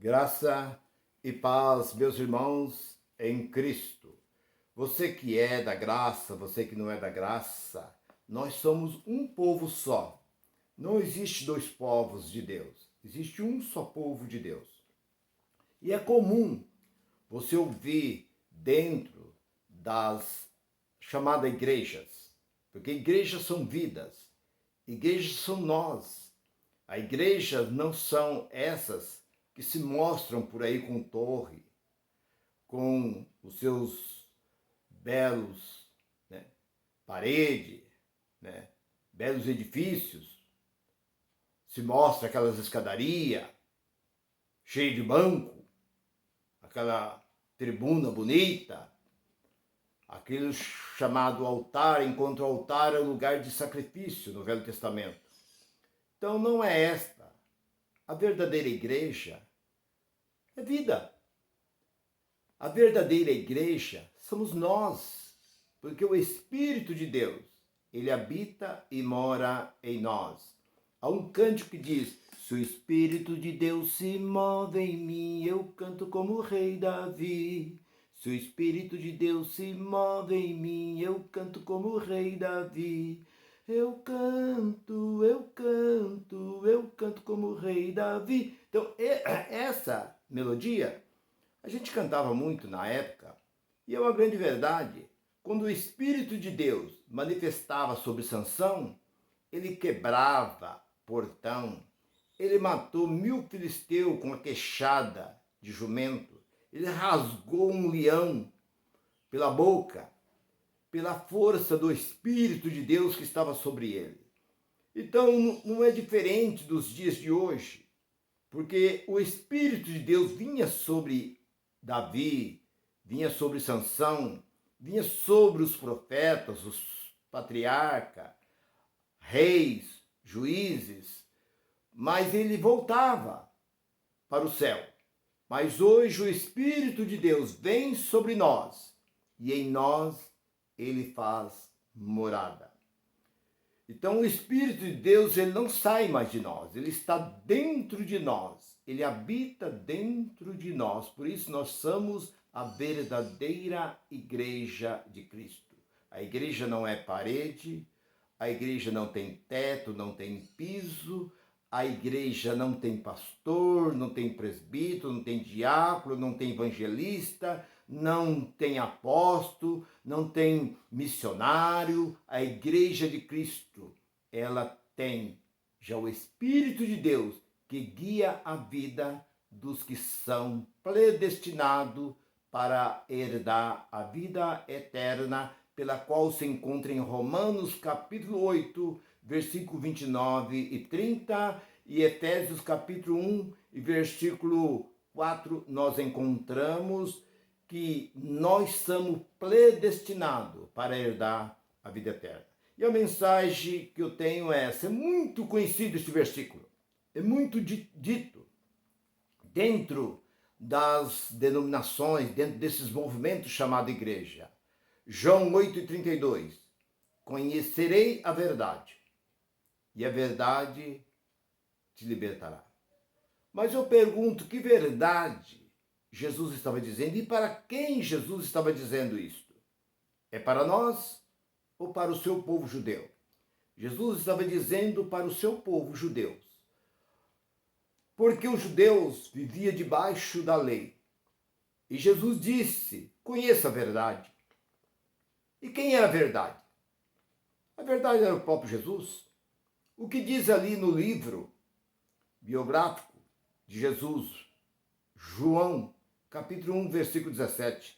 Graça e paz, meus irmãos, em Cristo. Você que é da graça, você que não é da graça, nós somos um povo só. Não existe dois povos de Deus, existe um só povo de Deus. E é comum você ouvir dentro das chamadas igrejas, porque igrejas são vidas, igrejas são nós. A igreja não são essas que se mostram por aí com torre, com os seus belos, parede, belos edifícios, se mostra aquelas escadarias cheias de banco, aquela tribuna bonita, aquele chamado altar, enquanto o altar é o lugar de sacrifício no Velho Testamento. Então não é esta. A verdadeira igreja é vida. A verdadeira igreja somos nós, porque o Espírito de Deus, ele habita e mora em nós. Há um cântico que diz: se o Espírito de Deus se move em mim, eu canto como o rei Davi. Se o Espírito de Deus se move em mim, eu canto como o rei Davi. Eu canto, eu canto, eu canto como o rei Davi. Então, essa melodia a gente cantava muito na época, e é uma grande verdade. Quando o Espírito de Deus manifestava sobre Sansão, ele quebrava portão, ele matou 1000 filisteus com a queixada de jumento, ele rasgou um leão pela boca, pela força do Espírito de Deus que estava sobre ele. Então não é diferente dos dias de hoje, porque o Espírito de Deus vinha sobre Davi, vinha sobre Sansão, vinha sobre os profetas, os patriarcas, reis, juízes, mas ele voltava para o céu. Mas hoje o Espírito de Deus vem sobre nós e em nós ele faz morada. Então o Espírito de Deus, ele não sai mais de nós, ele está dentro de nós, ele habita dentro de nós. Por isso nós somos a verdadeira igreja de Cristo. A igreja não é parede, a igreja não tem teto, não tem piso, a igreja não tem pastor, não tem presbítero, não tem diácono, não tem evangelista, não tem apóstolo, não tem missionário. A igreja de Cristo, ela tem já o Espírito de Deus que guia a vida dos que são predestinados para herdar a vida eterna, pela qual se encontra em Romanos capítulo 8, versículo 29 e 30, e Efésios capítulo 1 e versículo 4, nós encontramos que nós somos predestinados para herdar a vida eterna. E a mensagem que eu tenho é essa: é muito conhecido este versículo, é muito dito dentro das denominações, dentro desses movimentos chamados igreja. João 8,32, conhecerei a verdade, e a verdade te libertará. Mas eu pergunto, que verdade Jesus estava dizendo e para quem Jesus estava dizendo isto? É para nós ou para o seu povo judeu? Jesus estava dizendo para o seu povo judeu, porque os judeus viviam debaixo da lei. E Jesus disse: conheça a verdade. E quem era a verdade? A verdade era o próprio Jesus. O que diz ali no livro biográfico de Jesus, João, capítulo 1, versículo 17,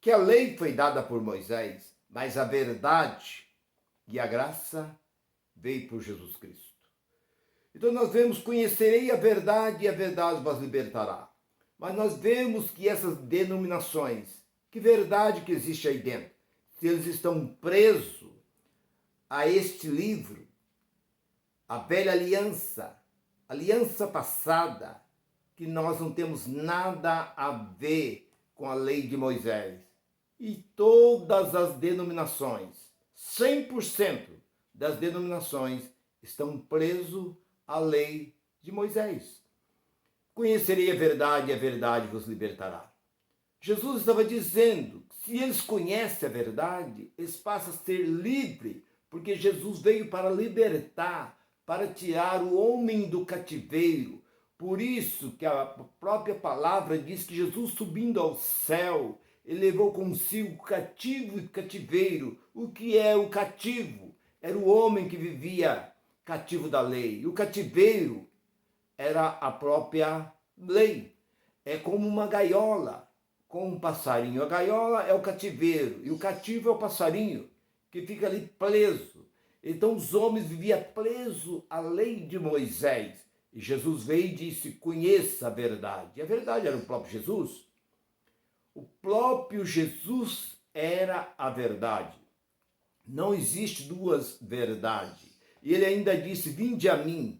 que a lei foi dada por Moisés, mas a verdade e a graça veio por Jesus Cristo. Então nós vemos: conhecerei a verdade e a verdade vos libertará. Mas nós vemos que essas denominações, que verdade que existe aí dentro? Se eles estão presos a este livro, a velha aliança, aliança passada, que nós não temos nada a ver com a lei de Moisés. E todas as denominações, 100% das denominações, estão presos à lei de Moisés. conhecerei a verdade e a verdade vos libertará. Jesus estava dizendo que se eles conhecem a verdade, eles passam a ser livres, porque Jesus veio para libertar, para tirar o homem do cativeiro. Por isso que a própria palavra diz que Jesus, subindo ao céu, ele levou consigo cativo e cativeiro. O que é o cativo? Era o homem que vivia cativo da lei. E o cativeiro era a própria lei. É como uma gaiola com um passarinho. A gaiola é o cativeiro e o cativo é o passarinho que fica ali preso. Então os homens viviam presos à lei de Moisés. E Jesus veio e disse, conheça a verdade. E a verdade era o próprio Jesus. O próprio Jesus era a verdade. Não existe duas verdades. E ele ainda disse, vinde a mim,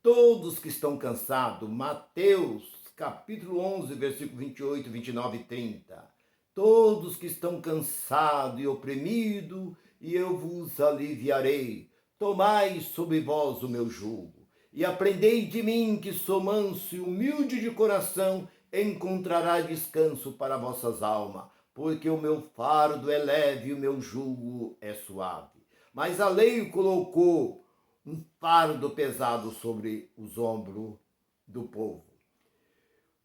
todos que estão cansados. Mateus, capítulo 11, versículo 28, 29 e 30. Todos que estão cansados e oprimidos, e eu vos aliviarei. Tomai sobre vós o meu jugo, e aprendei de mim, que sou manso e humilde de coração, encontrará descanso para vossas almas, porque o meu fardo é leve e o meu jugo é suave. Mas a lei colocou um fardo pesado sobre os ombros do povo.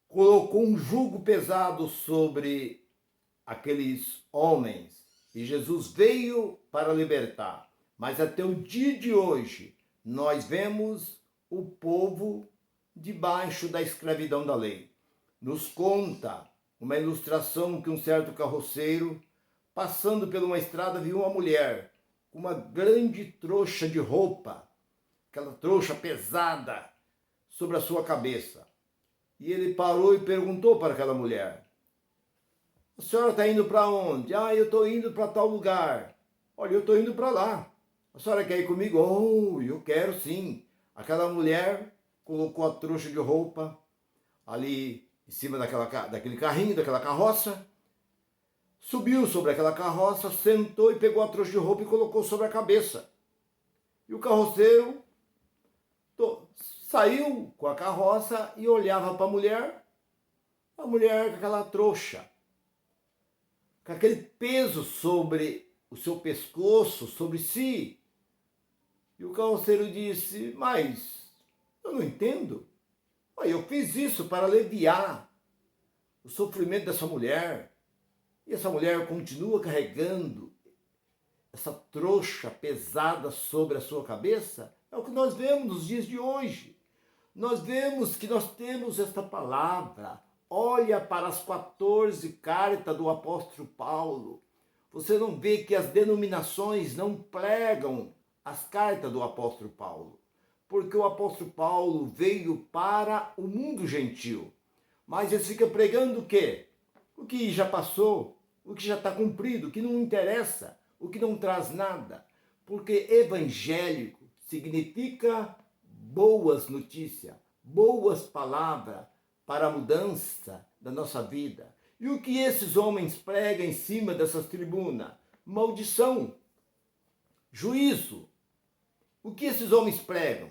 Colocou um jugo pesado sobre aqueles homens. E Jesus veio para libertar. Mas até o dia de hoje, nós vemos o povo debaixo da escravidão da lei. Nos conta uma ilustração que um certo carroceiro, passando por uma estrada, viu uma mulher com uma grande trouxa de roupa, aquela trouxa pesada sobre a sua cabeça. E ele parou e perguntou para aquela mulher, a senhora está indo para onde? Ah, eu estou indo para tal lugar. Olha, eu estou indo para lá. A senhora quer ir comigo? Oh, eu quero sim. Aquela mulher colocou a trouxa de roupa ali em cima daquele carrinho, daquela carroça, subiu sobre aquela carroça, sentou e pegou a trouxa de roupa e colocou sobre a cabeça. E o carroceiro saiu com a carroça e olhava para a mulher com aquela trouxa, com aquele peso sobre o seu pescoço, sobre si. E o carroceiro disse, mas eu não entendo. Eu fiz isso para aliviar o sofrimento dessa mulher. E essa mulher continua carregando essa trouxa pesada sobre a sua cabeça. É o que nós vemos nos dias de hoje. Nós vemos que nós temos esta palavra. Olha para as 14 cartas do apóstolo Paulo. Você não vê que as denominações não pregam as cartas do apóstolo Paulo. Porque o apóstolo Paulo veio para o mundo gentil. Mas ele fica pregando o quê? O que já passou, o que já está cumprido, o que não interessa, o que não traz nada. Porque evangélico significa boas notícias, boas palavras para a mudança da nossa vida. E o que esses homens pregam em cima dessas tribunas? Maldição, juízo. O que esses homens pregam?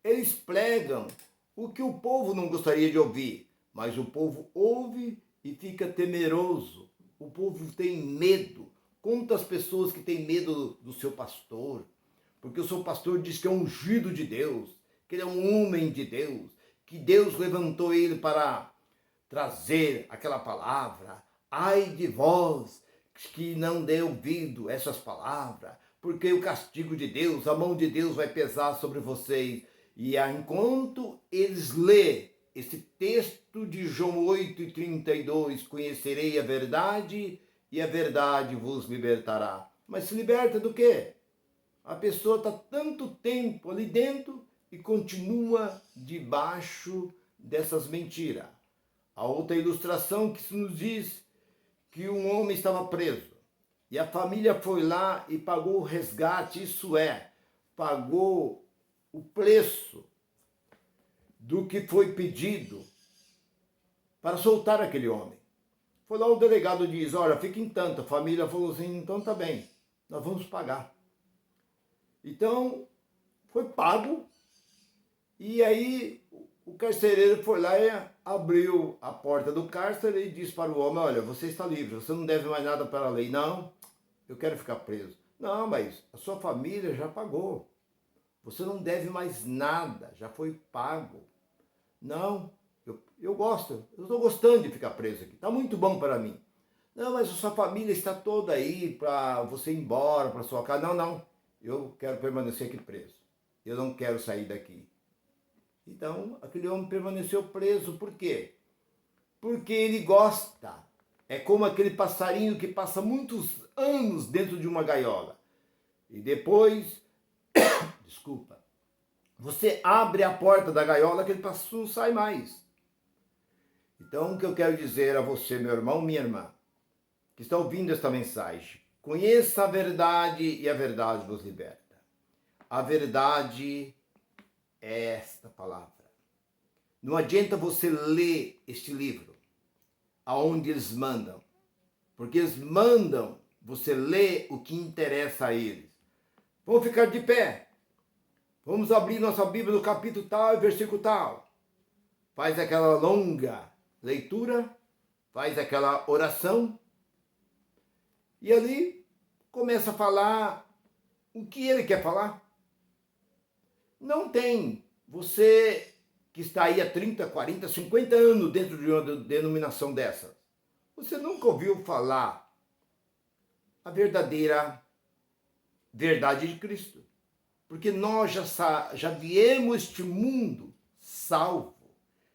Eles pregam o que o povo não gostaria de ouvir, mas o povo ouve e fica temeroso. O povo tem medo. Quantas pessoas que têm medo do seu pastor? Porque o seu pastor diz que é um ungido de Deus, que ele é um homem de Deus, que Deus levantou ele para trazer aquela palavra. Ai de vós que não dê ouvido a essas palavras, porque o castigo de Deus, a mão de Deus vai pesar sobre vocês. E enquanto eles lêem esse texto de João 8:32, conhecerei a verdade e a verdade vos libertará. Mas se liberta do quê? A pessoa está tanto tempo ali dentro e continua debaixo dessas mentiras. A outra ilustração que nos diz que um homem estava preso e a família foi lá e pagou o resgate, isso é, pagou o preço do que foi pedido para soltar aquele homem. Foi lá o delegado diz, olha, fica em tanto. A família falou assim, então tá bem, nós vamos pagar. Então, foi pago e aí O carcereiro foi lá e abriu a porta do cárcere e disse para o homem: olha, você está livre, você não deve mais nada para a lei. Não, eu quero ficar preso. Não, mas a sua família já pagou. Você não deve mais nada, já foi pago. Não, eu gosto, eu estou gostando de ficar preso aqui, está muito bom para mim. Não, mas a sua família está toda aí para você ir embora para sua casa. Não, não, eu quero permanecer aqui preso. Eu não quero sair daqui. Então, aquele homem permaneceu preso. Por quê? Porque ele gosta. É como aquele passarinho que passa muitos anos dentro de uma gaiola. E depois, desculpa, você abre a porta da gaiola que ele não sai mais. Então, o que eu quero dizer a você, meu irmão, minha irmã, que está ouvindo esta mensagem: conheça a verdade e a verdade vos liberta. A verdade é esta palavra. Não adianta você ler este livro aonde eles mandam, porque eles mandam você ler o que interessa a eles. Vamos ficar de pé. Vamos abrir nossa Bíblia no capítulo tal e versículo tal. Faz aquela longa leitura, faz aquela oração e ali começa a falar o que ele quer falar. Não tem. Você que está aí há 30, 40, 50 anos dentro de uma denominação dessa, você nunca ouviu falar a verdadeira verdade de Cristo. Porque nós já viemos este mundo salvo,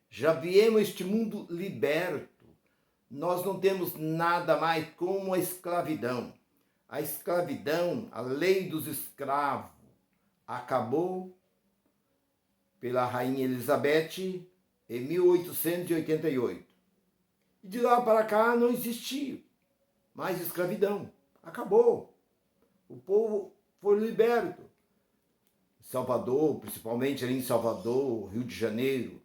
já viemos este mundo liberto. Nós não temos nada mais como a escravidão. A escravidão, a lei dos escravos, acabou pela Rainha Elizabeth em 1888. E de lá para cá não existiu mais escravidão. Acabou. O povo foi liberto. Salvador, principalmente ali em Salvador, Rio de Janeiro,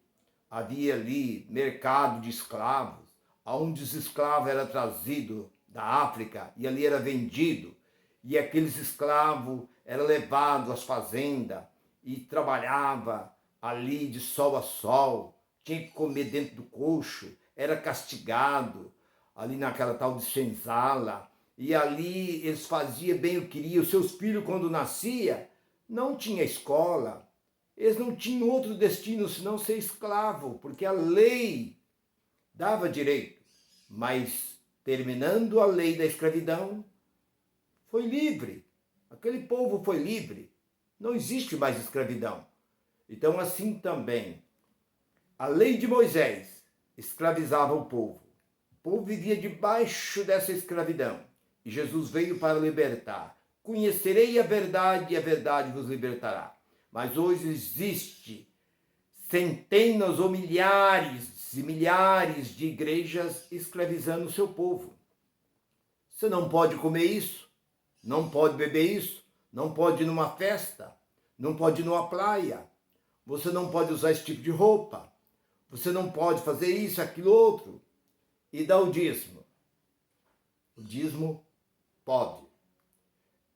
havia ali mercado de escravos, onde os escravos eram trazidos da África e ali era vendido. E aqueles escravos eram levados às fazendas e trabalhava ali de sol a sol, tinha que comer dentro do coxo, era castigado ali naquela tal de senzala. E ali eles faziam bem o que queriam. Os seus filhos, quando nasciam, não tinha escola, eles não tinham outro destino senão ser escravo, porque a lei dava direito. Mas, terminando a lei da escravidão, foi livre. Aquele povo foi livre. Não existe mais escravidão. Então, assim também, a lei de Moisés escravizava o povo. O povo vivia debaixo dessa escravidão. E Jesus veio para libertar. Conhecerei a verdade e a verdade vos libertará. Mas hoje existe centenas ou milhares e milhares de igrejas escravizando o seu povo. Você não pode comer isso, não pode beber isso, não pode ir numa festa, não pode ir numa praia, você não pode usar esse tipo de roupa, você não pode fazer isso, aquilo, outro. E dá o dízimo. O dízimo pode.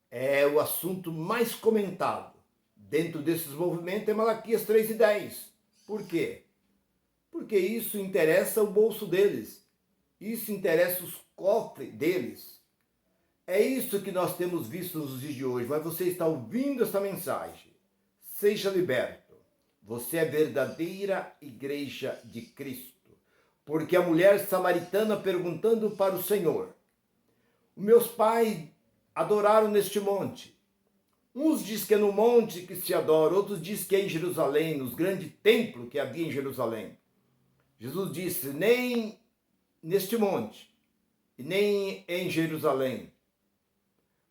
É o assunto mais comentado dentro desses movimentos, é Malaquias 3:10. Por quê? Porque isso interessa o bolso deles. Isso interessa os cofres deles. É isso que nós temos visto nos dias de hoje. Mas você está ouvindo essa mensagem. Seja liberto. Você é verdadeira igreja de Cristo. Porque a mulher samaritana perguntando para o Senhor: meus pais adoraram neste monte. Uns diz que é no monte que se adora, outros diz que é em Jerusalém, nos grandes templos que havia em Jerusalém. Jesus disse: nem neste monte, e nem em Jerusalém.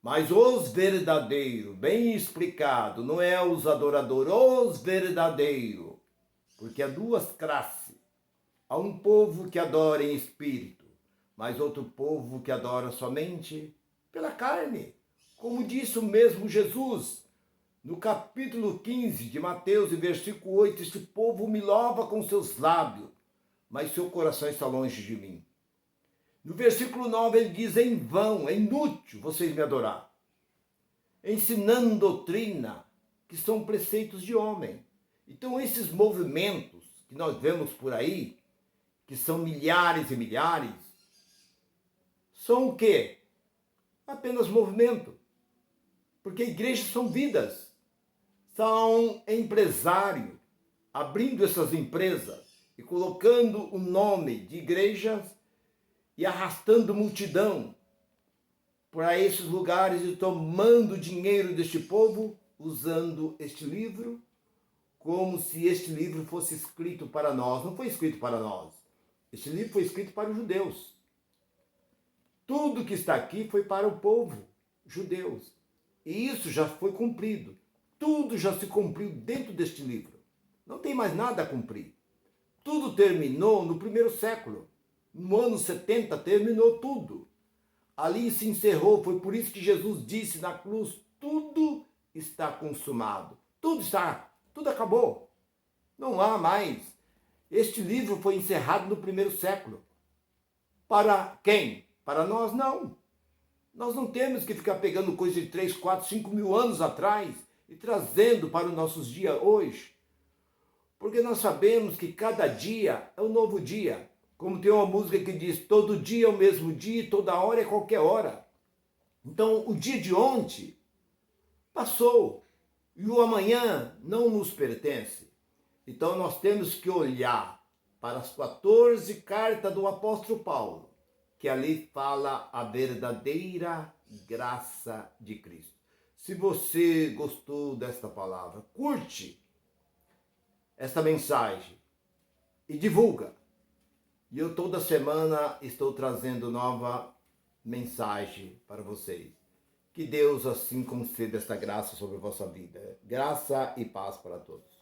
Mas os verdadeiros, bem explicado, não é os adoradores, os verdadeiros. Porque há duas classes. Há um povo que adora em espírito, mas outro povo que adora somente pela carne. Como disse o mesmo Jesus, no capítulo 15 de Mateus, versículo 8, este povo me louva com seus lábios, mas seu coração está longe de mim. No versículo 9 ele diz: em vão, é inútil vocês me adorar, ensinando doutrina que são preceitos de homem. Então esses movimentos que nós vemos por aí, que são milhares e milhares, são o quê? Apenas movimento. Porque igrejas são vidas. São empresários abrindo essas empresas e colocando o nome de igrejas e arrastando multidão para esses lugares e tomando dinheiro deste povo, usando este livro como se este livro fosse escrito para nós. Não foi escrito para nós. Este livro foi escrito para os judeus. Tudo que está aqui foi para o povo judeus. E isso já foi cumprido. Tudo já se cumpriu dentro deste livro. Não tem mais nada a cumprir. Tudo terminou no primeiro século. No ano 70 terminou tudo. Ali se encerrou. Foi por isso que Jesus disse na cruz: tudo está consumado. Tudo acabou. Não há mais. Este livro foi encerrado no primeiro século. Para quem? Para nós, não. Nós não temos que ficar pegando coisa de 3, 4, 5 mil anos atrás e trazendo para os nossos dias hoje. Porque nós sabemos que cada dia é um novo dia. Como tem uma música que diz: todo dia é o mesmo dia, toda hora é qualquer hora. Então, o dia de ontem passou e o amanhã não nos pertence. Então, nós temos que olhar para as 14 cartas do apóstolo Paulo, que ali fala a verdadeira graça de Cristo. Se você gostou desta palavra, curte esta mensagem e divulga. E eu toda semana estou trazendo nova mensagem para vocês. Que Deus assim conceda esta graça sobre a vossa vida. Graça e paz para todos.